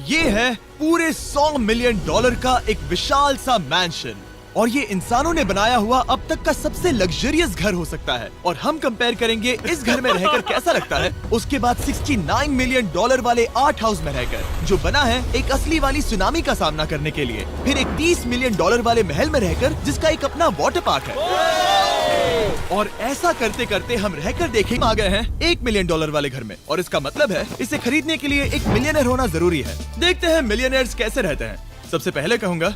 ये है पूरे $100 मिलियन का एक विशाल सा मैंशन और ये इंसानों ने बनाया हुआ अब तक का सबसे लग्जरियस घर हो सकता है। और हम कंपेयर करेंगे इस घर में रहकर कैसा लगता है उसके बाद $69 मिलियन वाले आर्ट हाउस में रहकर, जो बना है एक असली वाली सुनामी का सामना करने के लिए। फिर एक $30 मिलियन वाले महल में रहकर जिसका एक अपना वाटर पार्क है। और ऐसा करते करते हम रहकर देखें आ गए हैं $1 मिलियन वाले घर में। और इसका मतलब है इसे खरीदने के लिए एक मिलियनर होना जरूरी है। देखते हैं मिलियनर्स कैसे रहते हैं। सबसे पहले कहूँगा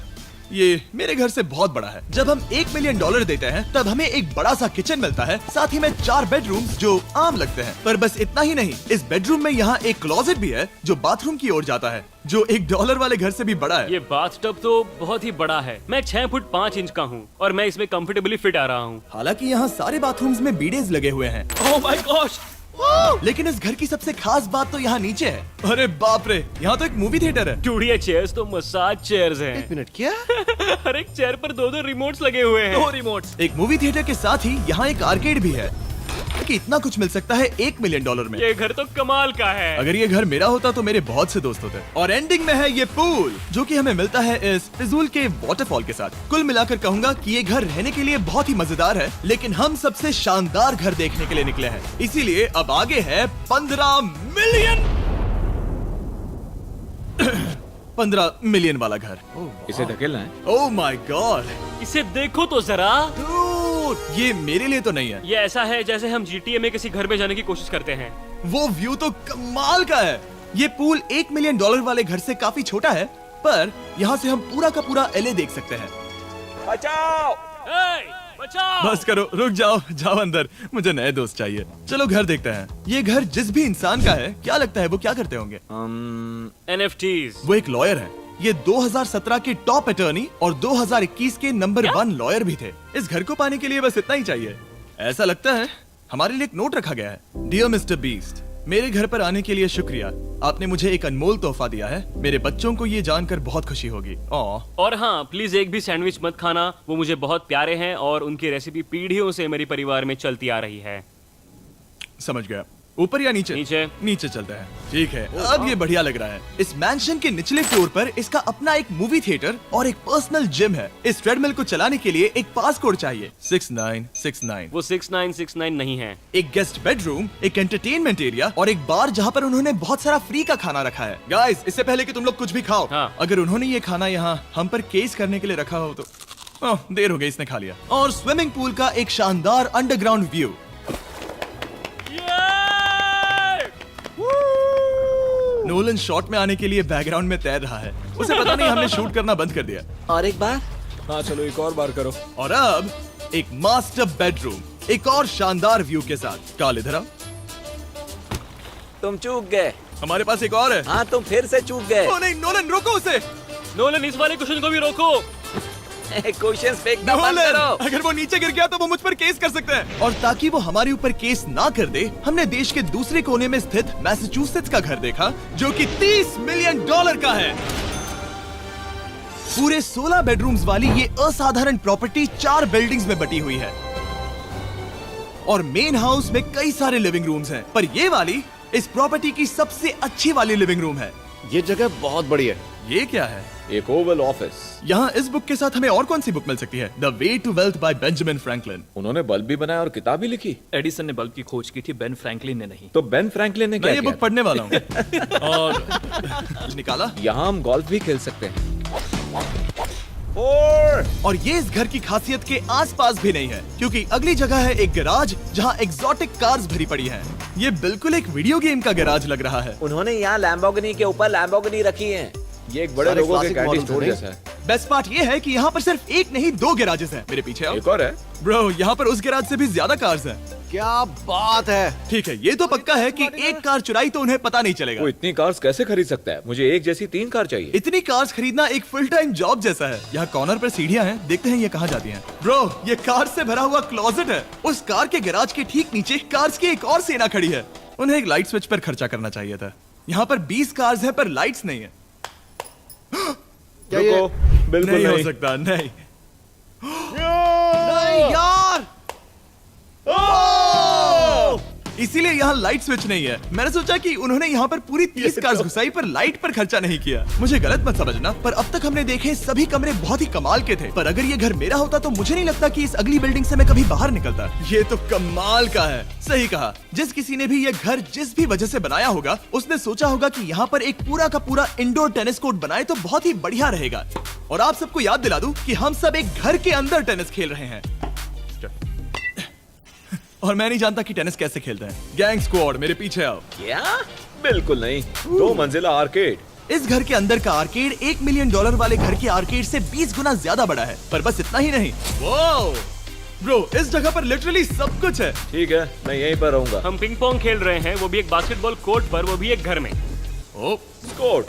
ये मेरे घर से बहुत बड़ा है। जब हम $1 मिलियन देते हैं तब हमें एक बड़ा सा किचन मिलता है, साथ ही में 4 बेडरूम्स जो आम लगते हैं। पर बस इतना ही नहीं, इस बेडरूम में यहाँ एक क्लोजेट भी है जो बाथरूम की ओर जाता है, जो $1 वाले घर से भी बड़ा है। ये बाथटब तो बहुत ही बड़ा है। मैं 6 फुट 5 इंच का हूँ और मैं इसमें कंफर्टेबली फिट आ रहा हूँ। हालांकि यहाँ सारे बाथरूम्स में बीडेज लगे हुए हैं। Oh my gosh! लेकिन इस घर की सबसे खास बात तो यहाँ नीचे है। अरे बाप रे, यहाँ तो एक मूवी थिएटर है। टूडिया चेयर्स तो मसाज चेयर्स हैं। 1 मिनट क्या? हर एक चेयर पर 2-2 रिमोट्स लगे हुए हैं। 2 रिमोट्स। एक मूवी थिएटर के साथ ही यहाँ एक आर्केड भी है कि इतना कुछ मिल सकता है $1 मिलियन में। ये घर तो कमाल का है। अगर ये घर मेरा होता तो मेरे बहुत से दोस्त होते। और एंडिंग में है ये पूल जो कि हमें मिलता है इस फिजूल के वाटरफॉल के साथ। कुल मिलाकर कहूंगा कि ये घर रहने के लिए बहुत ही मजेदार है, लेकिन हम सबसे शानदार घर देखने के लिए निकले हैं, इसीलिए अब आगे है 15 मिलियन वाला घर। इसे धकेलना है। ओह माय गॉड, इसे देखो तो जरा। ये मेरे लिए तो नहीं है। ये ऐसा है जैसे हम GTA में किसी घर में जाने की कोशिश करते हैं। वो व्यू तो कमाल का है। ये पूल $1 मिलियन वाले घर से काफी छोटा है, पर यहाँ से हम पूरा का पूरा LA देख सकते हैं। बचाओ! बचाओ! बस करो, रुक जाओ, जाओ अंदर, मुझे नए दोस्त चाहिए। चलो घर देखते हैं। ये घर जिस भी इंसान का है, क्या लगता है वो क्या करते होंगे? NFTs। वो एक लॉयर है। ये 2017 के टॉप अटर्नी और 2021 के नंबर 1 लॉयर भी थे। इस घर को पाने के लिए बस इतना ही चाहिए। ऐसा लगता है हमारे लिए एक नोट रखा गया है। डियर मिस्टर बीस्ट, मेरे घर पर आने के लिए शुक्रिया। आपने मुझे एक अनमोल तोहफा दिया है। मेरे बच्चों को ये जानकर बहुत खुशी होगी। और हाँ, प्लीज एक भी सैंडविच मत खाना। वो मुझे बहुत प्यारे हैं और उनकी रेसिपी पीढ़ियों से मेरे परिवार में चलती आ रही है। समझ गया। ऊपर या नीचे? नीचे। नीचे चलते हैं। ठीक है, अब ये बढ़िया लग रहा है। इस मैंशन के निचले फ्लोर पर इसका अपना एक मूवी थिएटर और एक पर्सनल जिम है। इस ट्रेडमिल को चलाने के लिए एक पास कोड चाहिए, 6969। वो 6969 नहीं है। एक गेस्ट बेडरूम, एक एंटरटेनमेंट एरिया और एक बार जहाँ पर उन्होंने बहुत सारा फ्री का खाना रखा है। गाइस, इससे पहले कि तुम लोग कुछ भी खाओ, हाँ। अगर उन्होंने ये खाना यहाँ हम पर केस करने के लिए रखा हो तो देर हो गई, इसने खा लिया। और स्विमिंग पूल का एक शानदार अंडरग्राउंड व्यू। नोलन शॉट में आने के लिए बैकग्राउंड में तैर रहा है। उसे पता नहीं हमने शूट करना बंद कर दिया। और एक बार? हाँ चलो, एक और बार करो। और अब एक मास्टर बेडरूम, एक और शानदार व्यू के साथ। काल इधर आओ। तुम चूक गए। हमारे पास एक और है। हाँ, तुम फिर से चूक गए। ओ नहीं, नोलन रोको उसे। नोलन, इस वाले क्वेश्चन को भी रोको। क्वेश्चन फेंकना बंद नोलन, करो। अगर वो नीचे गिर गया तो वो मुझ पर केस कर सकते हैं। और ताकि वो हमारे ऊपर केस ना कर दे, हमने देश के दूसरे कोने में स्थित मैसाचुसेट्स का घर देखा, जो कि $30 मिलियन का है। पूरे 16 बेडरूम्स वाली ये असाधारण प्रॉपर्टी 4 बिल्डिंग्स में बटी हुई है और मेन हाउस में कई सारे लिविंग रूम्स हैं, पर ये वाली इस प्रॉपर्टी की सबसे अच्छी वाली लिविंग रूम है। ये जगह बहुत बड़ी है। ये क्या है? एक ओवल ऑफिस। यहाँ इस बुक के साथ हमें और कौन सी बुक मिल सकती है? The way to wealth by Benjamin Franklin. उन्होंने बल्ब भी बनाया और किताब भी लिखी। एडिसन ने बल्ब की खोज की थी, बेन फ्रैंकलिन ने नहीं। तो बेन फ्रैंकलिन ने मैं क्या ये किया? बुक पढ़ने वाला हूँ। और निकाला। यहाँ हम गोल्फ भी खेल सकते हैं। और ये इस घर की खासियत के आसपास भी नहीं है, क्योंकि अगली जगह है एक गैराज जहाँ एग्जॉटिक कार्स भरी पड़ी हैं। ये बिल्कुल एक वीडियो गेम का गैराज लग रहा है। उन्होंने यहाँ लैम्बोर्गिनी के ऊपर लैम्बोर्गिनी रखी है। ये एक बड़े सारे लोगों के classic कैंडी models स्टोर हैं। जैसा है। बेस्ट पार्ट ये है कि यहाँ पर सिर्फ एक नहीं 2 गैराजेस हैं। मेरे पीछे आओ। एक और है। ब्रो, यहाँ पर उस गैराज से भी ज्यादा कार्स हैं। क्या बात है। ठीक है, ये तो पक्का है कि एक कार चुराई तो उन्हें पता नहीं चलेगा। वो इतनी कार्स कैसे खरीद सकता है? मुझे एक जैसी 3 कार चाहिए। इतनी कार्स खरीदना एक फुल टाइम जॉब जैसा है। यहाँ कॉर्नर पर सीढ़ियाँ हैं, देखते हैं ये कहाँ जाती हैं। ब्रो, ये कार से भरा हुआ क्लोजेट है। उस कार के गैराज के ठीक नीचे कार्स की एक और सेना खड़ी है। उन्हें एक लाइट स्विच पर खर्चा करना चाहिए था। यहाँ पर 20 कार्स हैं पर लाइट्स नहीं है। रुको, बिल्कुल नहीं हो नहीं। सकता, नहीं। नहीं यार। इसीलिए यहाँ लाइट स्विच नहीं है। मैंने सोचा कि उन्होंने यहाँ पर पूरी 30 कार्स घुसाई पर लाइट पर खर्चा नहीं किया। मुझे गलत मत समझना, पर अब तक हमने देखे सभी कमरे बहुत ही कमाल के थे। पर अगर ये घर मेरा होता तो मुझे नहीं लगता कि इस अगली बिल्डिंग से मैं कभी बाहर निकलता। ये तो कमाल का है। सही कहा। जिस किसी ने भी ये घर जिस भी वजह से बनाया होगा, उसने सोचा होगा कि यहाँ पर एक पूरा का पूरा इंडोर टेनिस कोर्ट बनाए तो बहुत ही बढ़िया रहेगा। और आप सबको याद दिला दूं कि हम सब एक घर के अंदर टेनिस खेल रहे हैं। और मैं नहीं जानता कि टेनिस कैसे खेलते हैं। गैंग स्क्वाड मेरे पीछे आओ। क्या? बिल्कुल नहीं, 2 मंजिला आर्केड। इस घर के अंदर का आर्केड $1 मिलियन वाले घर के आर्केड से 20 गुना ज्यादा बड़ा है। पर बस इतना ही नहीं, वाओ ब्रो, इस जगह पर लिटरली सब कुछ है। ठीक है, मैं यहीं पर रहूंगा। हम पिंग पोंग खेल रहे हैं, वो भी एक बास्केटबॉल कोर्ट पर, वो भी एक घर में। ओ, स्कोट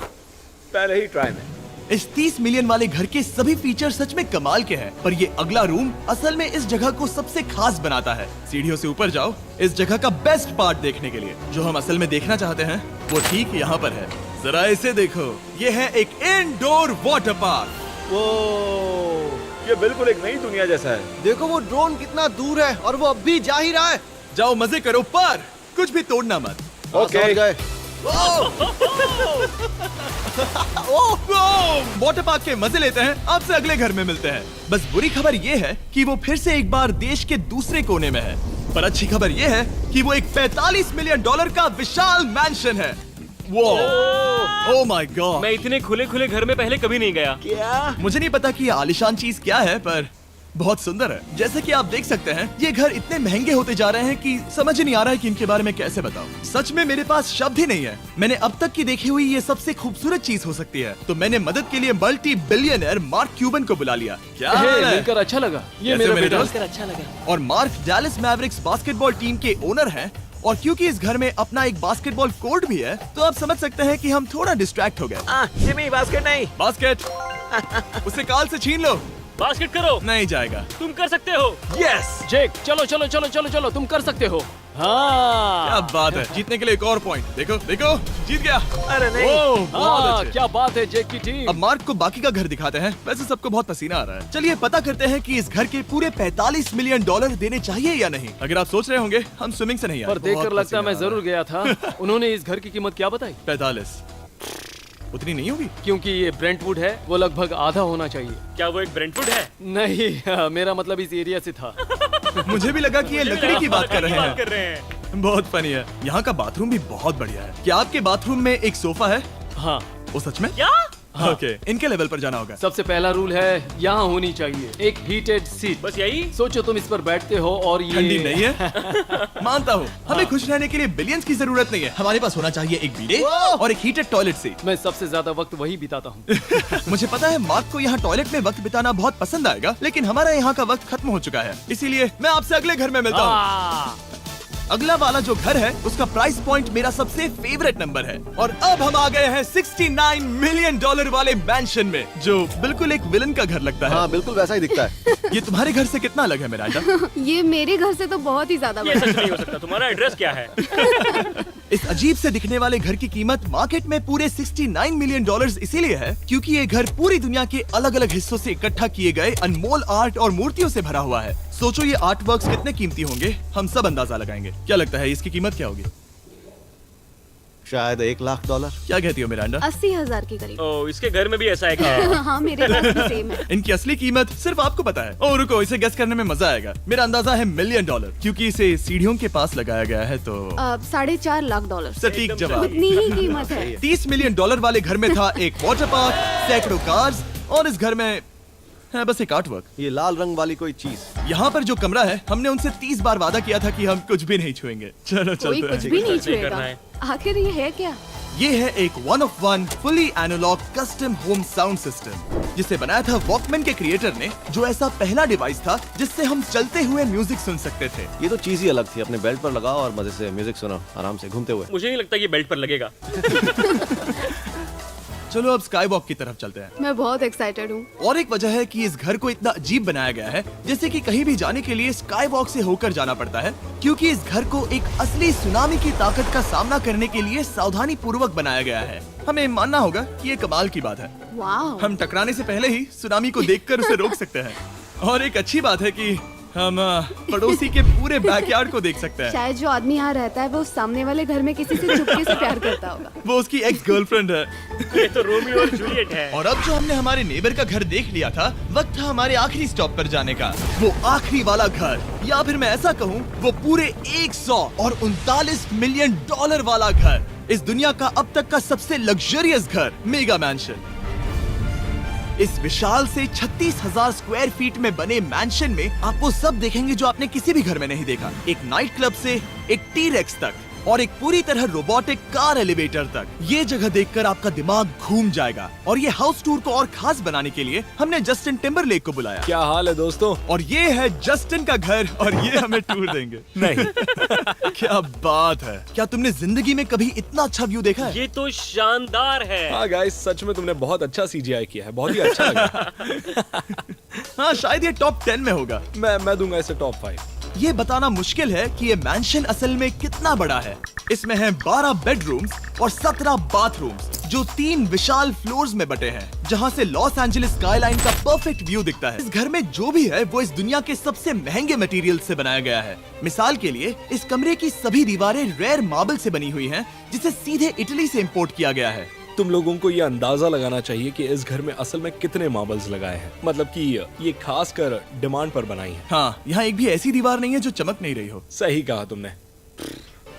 पहले ही ट्राई में। इस 30 मिलियन वाले घर के सभी फीचर सच में कमाल के हैं। पर ये अगला रूम असल में इस जगह को सबसे खास बनाता है। सीढ़ियों से ऊपर जाओ इस जगह का बेस्ट पार्ट देखने के लिए। जो हम असल में देखना चाहते हैं वो ठीक यहाँ पर है। जरा इसे देखो, ये है एक इंडोर वाटर पार्क। वो ये बिल्कुल एक नई दुनिया जैसा है। देखो वो ड्रोन कितना दूर है और वो अब भी जा ही रहा है। जाओ मजे करो, पर कुछ भी तोड़ना मत। ओके। वाटर पार्क के मजे लेते हैं। आपसे अगले घर में मिलते हैं। बस बुरी खबर ये है कि वो फिर से एक बार देश के दूसरे कोने में है। पर अच्छी खबर ये है कि वो एक $45 मिलियन का विशाल मैंशन है। ओह माय गॉड, मैं इतने खुले खुले घर में पहले कभी नहीं गया। क्या? मुझे नहीं पता कि ये आलीशान चीज क्या है, पर बहुत सुंदर है। जैसे कि आप देख सकते हैं, ये घर इतने महंगे होते जा रहे हैं कि समझ ही नहीं आ रहा है कि इनके बारे में कैसे बताऊं। सच में मेरे पास शब्द ही नहीं है। मैंने अब तक की देखी हुई ये सबसे खूबसूरत चीज हो सकती है। तो मैंने मदद के लिए मल्टी बिलियनर मार्क क्यूबन को बुला लिया। क्या हाल है? मिलकर अच्छा लगा। ये कैसे मेरा मेरे बेटा। दोस्त? अच्छा लगा। और mark Dallas Mavericks basketball team के ओनर हैं। और क्योंकि इस घर में अपना एक बास्केटबॉल कोर्ट भी है, तो आप समझ सकते हैं कि हम थोड़ा डिस्ट्रैक्ट हो गए। जिमी बास्केट नहीं। बास्केट उसे काल से छीन लो। बास्केट करो, नहीं जाएगा। तुम कर सकते हो। यस, जेक चलो चलो चलो चलो चलो, तुम कर सकते हो। हाँ क्या बात है। जीतने के लिए एक और पॉइंट। देखो देखो, जीत गया। अरे नहीं। ओह, बहुत हाँ, अच्छे। क्या बात है जेक की टीम। अब मार्क को बाकी का घर दिखाते हैं। वैसे सबको बहुत पसीना आ रहा है। चलिए पता करते हैं कि इस घर के पूरे $45 मिलियन देने चाहिए या नहीं। अगर आप सोच रहे होंगे हम स्विमिंग से नहीं आए, पर देखकर बहुत लगता है मैं पसीना आ जरूर गया था। उन्होंने इस घर की कीमत क्या बताई? रहा है। 45 उतनी नहीं होगी। क्योंकि ये ब्रेंटवुड है, वो लगभग आधा होना चाहिए। क्या वो एक ब्रेंटवुड है? नहीं, मेरा मतलब इस एरिया से था। मुझे भी लगा कि ये लकड़ी की बात कर रहे बात कर हैं। रहे हैं। बहुत फनी है। यहाँ का बाथरूम भी बहुत बढ़िया है। क्या आपके बाथरूम में एक सोफा है? हाँ, वो सच में? क्या? ओके, इनके लेवल पर जाना होगा। सबसे पहला रूल है यहाँ होनी चाहिए एक हीटेड सीट। बस यही? सोचो तुम इस पर बैठते हो और ये ठंडी नहीं है। मानता हूँ, हमें खुश रहने के लिए बिलियंस की जरूरत नहीं है। हमारे पास होना चाहिए एक बीडे और एक हीटेड टॉयलेट सीट। मैं सबसे ज्यादा वक्त वही बिताता हूँ। मुझे पता है मार्क को यहाँ टॉयलेट में वक्त बिताना बहुत पसंद आएगा, लेकिन हमारा यहाँ का वक्त खत्म हो चुका है। इसीलिए मैं आपसे अगले घर में मिलता हूँ। अगला वाला जो घर है उसका प्राइस पॉइंट मेरा सबसे फेवरेट नंबर है। और अब हम आ गए हैं $69 मिलियन वाले मैंशन में, जो बिल्कुल एक विलन का घर लगता है। हाँ बिल्कुल वैसा ही दिखता है। ये तुम्हारे घर से कितना अलग है मिरांडा? ये मेरे घर से तो बहुत ही ज्यादा ये बड़ा सच नहीं हो सकता। तुम्हारा एड्रेस क्या है? इस अजीब से दिखने वाले घर की कीमत मार्केट में पूरे $69 मिलियन इसीलिए है क्योंकि ये घर पूरी दुनिया के अलग अलग हिस्सों से इकट्ठा किए गए अनमोल आर्ट और मूर्तियों से भरा हुआ है। सोचो ये आर्ट वर्क्स कितने कीमती होंगे, हम सब अंदाजा लगाएंगे। क्या लगता है इसकी कीमत क्या होगी? शायद $1 लाख। क्या कहती हो मिरांडा? 80,000 के करीब। ओ, इसके घर में भी ऐसा है क्या? हाँ मेरे पास भी सेम है। इनकी असली कीमत सिर्फ आपको पता है। ओ रुको, इसे गेस करने में मजा आएगा। मेरा अंदाजा है $1 मिलियन, क्योंकि इसे सीढ़ियों के पास लगाया गया है। तो $4.5 लाख। सटीक जवाब। उतनी ही कीमत है। $30 मिलियन वाले घर में था एक वाटर पार्क, सैकड़ों कार्स और इस घर में है बस एक आर्ट वर्क। ये लाल रंग वाली कोई चीज। यहाँ पर जो कमरा है, हमने उनसे 30 बार वादा किया था कि हम कुछ भी नहीं छुएंगे। चलो कोई चलते कुछ हैं। भी नहीं नहीं करना छुएगा। है। आखिर ये है क्या? ये है एक 1 of 1 fully analogue custom home sound system, जिसे बनाया था वॉकमैन के क्रिएटर ने, जो ऐसा पहला डिवाइस था जिससे हम चलते हुए म्यूजिक सुन सकते थे। ये तो चीज ही अलग थी। अपने बेल्ट पर लगाओ और मजे से म्यूजिक सुनो आराम से घूमते हुए। मुझे नहीं लगता ये बेल्ट पर लगेगा। चलो अब स्काई वॉक की तरफ चलते हैं। मैं बहुत एक्साइटेड हूँ। और एक वजह है कि इस घर को इतना अजीब बनाया गया है, जैसे कि कहीं भी जाने के लिए स्काई वॉक से होकर जाना पड़ता है, क्योंकि इस घर को एक असली सुनामी की ताकत का सामना करने के लिए सावधानी पूर्वक बनाया गया है। हमें मानना होगा कि ये कमाल की बात है। वाह। हम टकराने से पहले ही सुनामी को देखकर उसे रोक सकते हैं। और एक अच्छी बात है कि हम पड़ोसी के पूरे बैकयार्ड को देख सकते हैं। शायद जो आदमी यहाँ रहता है वो उस सामने वाले घर में किसी से चुपके से प्यार करता होगा। वो उसकी एक्स गर्लफ्रेंड है। ये तो रोमियो और जूलियट है। और अब जो हमने हमारे नेबर का घर देख लिया था, वक्त था हमारे आखिरी स्टॉप पर जाने का। वो आखिरी वाला घर, या फिर मैं ऐसा कहूँ, वो पूरे 139 मिलियन डॉलर वाला घर। इस दुनिया का अब तक का सबसे लग्जरियस घर, मेगा मैंशन। इस विशाल से 36,000 स्क्वायर फीट में बने मैंशन में आप वो सब देखेंगे जो आपने किसी भी घर में नहीं देखा। एक नाइट क्लब से एक टी-रेक्स तक और एक पूरी तरह रोबोटिक कार एलिवेटर तक। ये जगह देखकर आपका दिमाग घूम जाएगा। और ये हाउस टूर को और खास बनाने के लिए हमने जस्टिन टिम्बरलेक को बुलाया। क्या हाल है दोस्तों? और ये है जस्टिन का घर और ये हमें टूर देंगे। नहीं। क्या बात है, क्या तुमने जिंदगी में कभी इतना अच्छा व्यू देखा है? ये तो शानदार है। हाँ गाइस, सच में तुमने बहुत अच्छा CGI किया है, बहुत ही अच्छा लगा। हाँ, शायद ये टॉप 10 में होगा। मैं दूंगा इसे टॉप 5। ये बताना मुश्किल है कि ये मैंशन असल में कितना बड़ा है। इसमें हैं 12 बेडरूम्स और 17 बाथरूम्स, जो 3 विशाल फ्लोर्स में बटे हैं, जहां से लॉस एंजलिस स्काईलाइन का परफेक्ट व्यू दिखता है। इस घर में जो भी है वो इस दुनिया के सबसे महंगे मटेरियल से बनाया गया है। मिसाल के लिए, इस कमरे की सभी दीवारें रेयर मार्बल से बनी हुई हैं, जिसे सीधे इटली से इंपोर्ट किया गया है। तुम लोगों को ये अंदाजा लगाना चाहिए कि इस घर में असल में कितने मार्बल्स लगाए हैं। मतलब कि ये खास कर डिमांड पर बनाई है। हाँ, यहाँ एक भी ऐसी दीवार नहीं है जो चमक नहीं रही हो। सही कहा तुमने।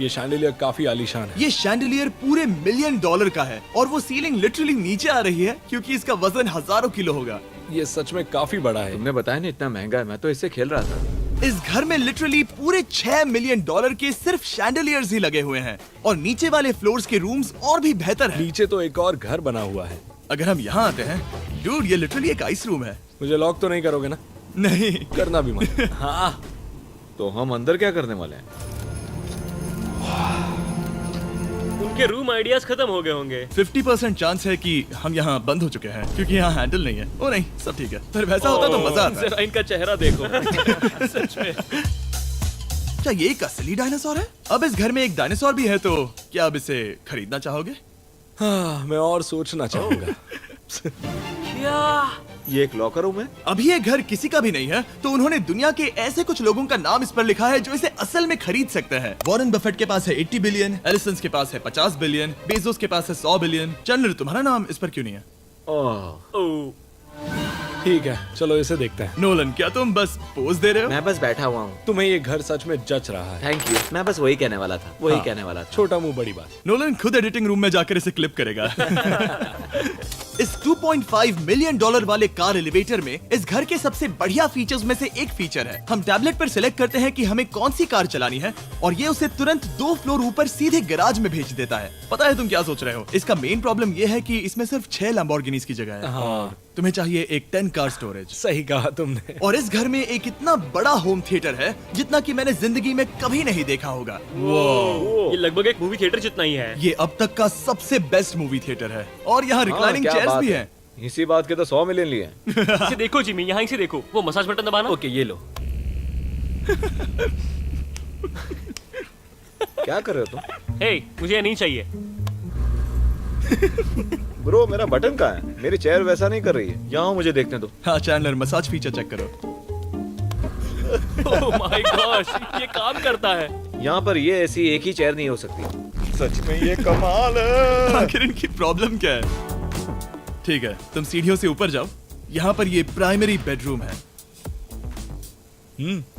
ये शैंडिलियर काफी आलीशान है। ये शैंडिलियर पूरे $1 मिलियन का है और वो सीलिंग लिटरली नीचे आ रही है क्योंकि इसका वजन हजारों किलो होगा। ये सच में काफी बड़ा है। तुमने बताया ना इतना महंगा है, मैं तो इससे खेल रहा था। इस घर में लिटरली पूरे $6 मिलियन के सिर्फ शैंडिलियर्स ही लगे हुए हैं और नीचे वाले फ्लोर्स के रूम्स और भी बेहतर हैं। नीचे तो एक और घर बना हुआ है। अगर हम यहाँ आते हैं, डूड, ये लिटरली एक आइस रूम है। मुझे लॉक तो नहीं करोगे ना? नहीं करना भी मत। हाँ, तो हम अंदर क्या करने वाले हैं? उनके रूम आइडियाज खत्म हो गए होंगे। 50% चांस है कि हम यहाँ बंद हो चुके हैं क्योंकि यहाँ हैंडल नहीं है। ओ नहीं, सब ठीक है। पर वैसा होता तो मजा आता। जरा इनका चेहरा देखो। सच में। क्या ये एक असली डायनासोर है? अब इस घर में एक डायनासोर भी है, तो क्या अब इसे खरीदना चाहोगे? हाँ, मैं और सोचना चाहूंगा। ये एक लॉकर रूम है? अभी ये घर किसी का भी नहीं है, तो उन्होंने दुनिया के ऐसे कुछ लोगों का नाम इस पर लिखा है जो इसे असल में खरीद सकते हैं। वॉरेन बफेट के पास है 80 बिलियन, एलिसन के पास है 50 बिलियन, बेजोस के पास है 100 बिलियन। चंद्र, तुम्हारा नाम इस पर क्यों नहीं है? ओह, ठीक है, चलो इसे देखते हैं। नोलन, क्या तुम बस पोज दे रहे हो? मैं बस बैठा हुआ हूँ। तुम्हें ये घर सच में जच रहा है। Thank you. मैं बस वही कहने वाला था, वही कहने वाला था। छोटा मुंह बड़ी बात। नोलन खुद एडिटिंग रूम में जाकर इसे क्लिप करेगा। इस $2.5 मिलियन वाले कार एलिवेटर में इस घर के सबसे बढ़िया फीचर्स में से एक फीचर है। हम टैबलेट पर सिलेक्ट करते हैं कि हमें कौन सी कार चलानी है और ये उसे तुरंत 2 फ्लोर ऊपर सीधे गैराज में भेज देता है। पता है तुम क्या सोच रहे हो? इसका मेन प्रॉब्लम ये है कि इसमें सिर्फ 6 लैम्बोर्गिनीज की जगह है। हाँ। तुम्हें चाहिए एक 10 कार स्टोरेज। सही कहा तुमने। और इस घर में एक इतना बड़ा होम थिएटर है जितना कि मैंने जिंदगी में कभी नहीं देखा होगा। ये लगभग एक मूवी थिएटर जितना ही है। ये अब तक का सबसे बेस्ट मूवी थिएटर है और यहाँ रिक्लाइनिंग क्या चेयर्स बात भी है। हैं। इसी बात के तो 100 मिलियन लिए हैं। इसे देखो जिमी, यहाँ इसे देखो। वो मसाज बटन दबाना। ओके, ये लो। क्या कर रहे हो तुम? हे, मुझे ये नहीं चाहिए। ब्रो, मेरा बटन कहाँ है? मेरी चेयर वैसा नहीं कर रही है। यहाँ मुझे देखने दो। हाँ चैंडलर, मसाज फीचर चेक करो। ओह माय गॉश, ये काम करता है। यहाँ पर ये ऐसी एक ही चेयर नहीं हो सकती। सच में ये कमाल है। आखिर इनकी प्रॉब्लम क्या है? ठीक है, तुम सीढ़ियों से ऊपर जाओ। यहाँ पर ये प्राइमरी बेडरूम है।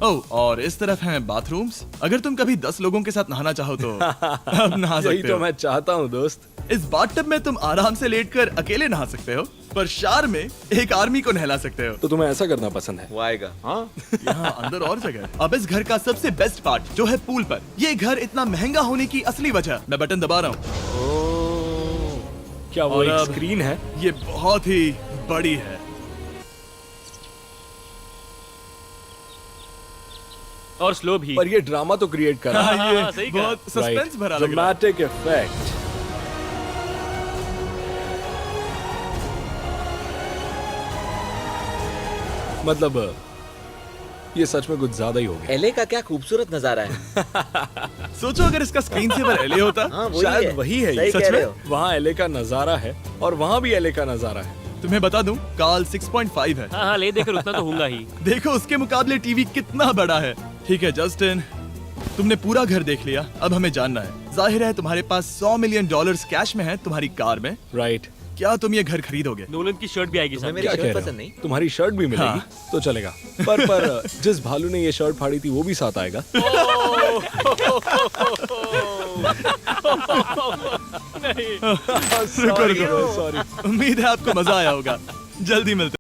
ओह, और इस तरफ हैं बाथरूम्स। अगर तुम कभी 10 लोगों के साथ नहाना चाहो तो अब नहा यही सकते तो हो। मैं चाहता हूँ दोस्त। इस बाथटब में तुम आराम से लेटकर अकेले नहा सकते हो, पर शार में एक आर्मी को नहला सकते हो। तो तुम्हें ऐसा करना पसंद है? वो आएगा। हाँ, यहाँ अंदर और जगह है। अब इस घर का सबसे बेस्ट पार्ट जो है पूल पर। ये घर इतना महंगा होने की असली वजह, मैं बटन दबा रहा हूँ। क्या वो और एक अब स्क्रीन है? ये बहुत ही बड़ी है। और स्लो भी। पर ये ड्रामा तो क्रिएट कर रहा है। हाँ, ये सही कहा। बहुत सस्पेंस भरा लग रहा है। Dramatic effect. मतलब ये सच में कुछ ज्यादा ही हो गया। एलए का क्या खूबसूरत नजारा है। सोचो अगर इसका स्क्रीन सेवर एलए होता। हाँ, वही शायद है। वही है ये। सही सच कह में? रहे हो। वहाँ एलए का नजारा है और वहाँ भी एलए का नजारा है। तुम्हें बता दूं, कार्ल 6.5 है। हाँ हाँ, ले देकर उतना तो होगा ही। देखो उसके मुकाबले टीवी कितना बड़ा है। ठीक है जस्टिन, तुमने पूरा घर देख लिया, अब हमें जानना है। जाहिर है तुम्हारे पास $100 मिलियन कैश में है तुम्हारी कार में। राइट। क्या तुम ये घर खरीदोगे? नोलन की शर्ट भी आएगी साथ। मेरी क्या कह शर्ट रहे पसंद हो? नहीं। तुम्हारी शर्ट भी मिलेगी तो चलेगा। पर जिस भालू ने ये शर्ट फाड़ी थी वो भी साथ आएगा। रुको रुको, सॉरी। उम्मीद है आपको मजा आया होगा। जल्दी मिलते हैं।